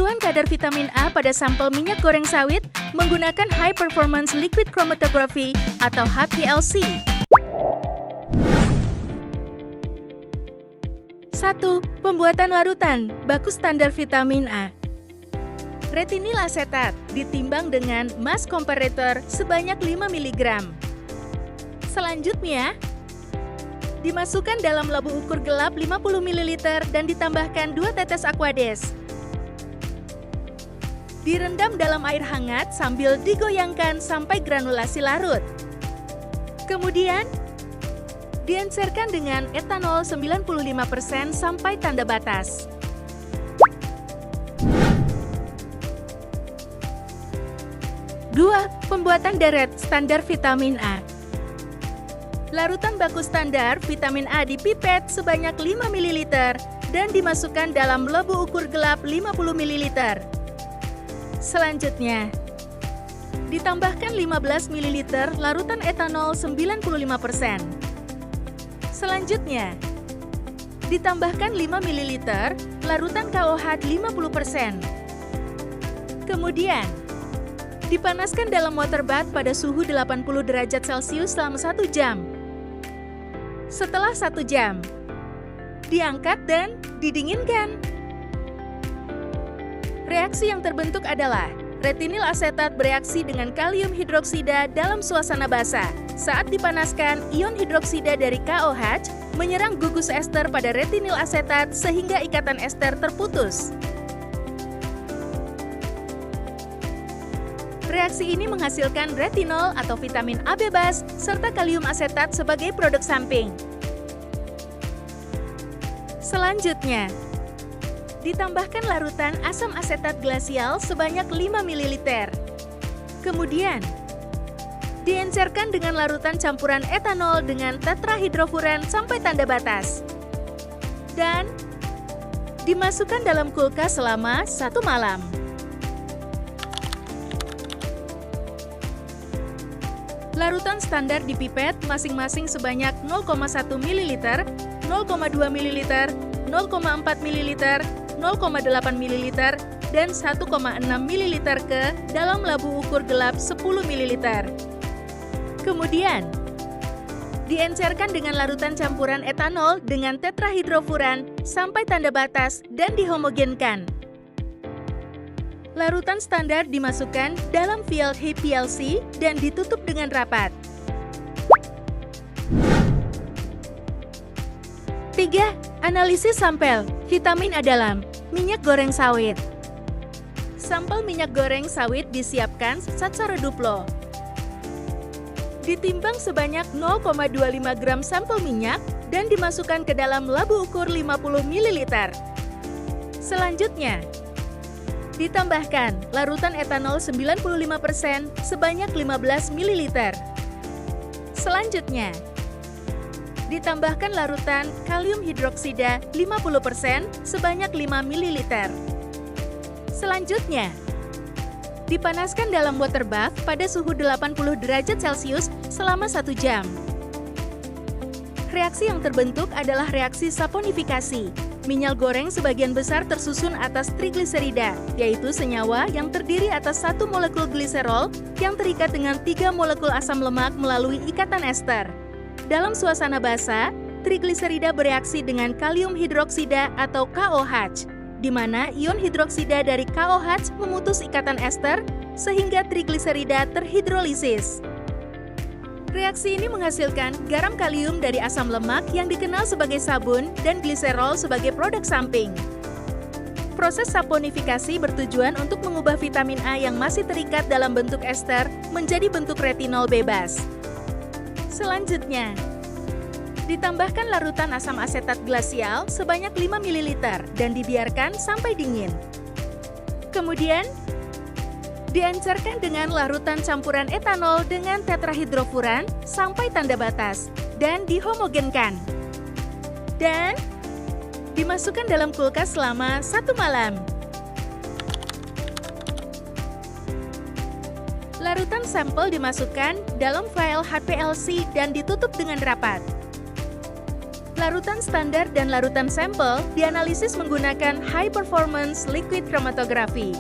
Penentuan kadar vitamin A pada sampel minyak goreng sawit menggunakan High Performance Liquid Chromatography atau HPLC. 1. Pembuatan larutan baku standar vitamin A. Retinil asetat ditimbang dengan mass comparator sebanyak 5 mg. Selanjutnya, dimasukkan dalam labu ukur gelap 50 ml dan ditambahkan 2 tetes Aquades. Direndam dalam air hangat sambil digoyangkan sampai granulasi larut. Kemudian, diencerkan dengan etanol 95% sampai tanda batas. Dua, pembuatan deret standar vitamin A. Larutan baku standar vitamin A di pipet sebanyak 5 ml dan dimasukkan dalam labu ukur gelap 50 ml. Selanjutnya, ditambahkan 15 ml larutan etanol 95%. Selanjutnya, ditambahkan 5 ml larutan KOH 50%. Kemudian, dipanaskan dalam water bath pada suhu 80 derajat Celcius selama 1 jam. Setelah 1 jam, diangkat dan didinginkan. Reaksi yang terbentuk adalah retinil asetat bereaksi dengan kalium hidroksida dalam suasana basah. Saat dipanaskan, ion hidroksida dari KOH menyerang gugus ester pada retinil asetat sehingga ikatan ester terputus. Reaksi ini menghasilkan retinol atau vitamin A bebas serta kalium asetat sebagai produk samping. Selanjutnya, ditambahkan larutan asam asetat glasial sebanyak 5 ml. Kemudian, diencerkan dengan larutan campuran etanol dengan tetrahidrofuran sampai tanda batas. Dan dimasukkan dalam kulkas selama 1 malam. Larutan standar di pipet masing-masing sebanyak 0,1 ml, 0,2 ml, 0,4 ml, 0,8 ml, dan 1,6 ml ke dalam labu ukur gelap 10 ml. Kemudian, diencerkan dengan larutan campuran etanol dengan tetrahidrofuran sampai tanda batas dan dihomogenkan. Larutan standar dimasukkan dalam vial HPLC dan ditutup dengan rapat. 3. Analisis sampel vitamin A dalam minyak goreng sawit. Sampel minyak goreng sawit disiapkan secara duplo. Ditimbang sebanyak 0,25 gram sampel minyak dan dimasukkan ke dalam labu ukur 50 ml. Selanjutnya, ditambahkan larutan etanol 95% sebanyak 15 ml. Selanjutnya, ditambahkan larutan kalium hidroksida 50% sebanyak 5 ml. Selanjutnya, dipanaskan dalam water bath pada suhu 80 derajat Celcius selama 1 jam. Reaksi yang terbentuk adalah reaksi saponifikasi. Minyak goreng sebagian besar tersusun atas trigliserida, yaitu senyawa yang terdiri atas 1 molekul gliserol yang terikat dengan 3 molekul asam lemak melalui ikatan ester. Dalam suasana basah, trigliserida bereaksi dengan kalium hidroksida atau KOH, di mana ion hidroksida dari KOH memutus ikatan ester sehingga trigliserida terhidrolisis. Reaksi ini menghasilkan garam kalium dari asam lemak yang dikenal sebagai sabun dan gliserol sebagai produk samping. Proses saponifikasi bertujuan untuk mengubah vitamin A yang masih terikat dalam bentuk ester menjadi bentuk retinol bebas. Selanjutnya, ditambahkan larutan asam asetat glasial sebanyak 5 ml dan dibiarkan sampai dingin. Kemudian, diencerkan dengan larutan campuran etanol dengan tetrahidrofuran sampai tanda batas dan dihomogenkan. Dan dimasukkan dalam kulkas selama 1 malam. Larutan sampel dimasukkan dalam file HPLC dan ditutup dengan rapat. Larutan standar dan larutan sampel dianalisis menggunakan high performance liquid chromatography.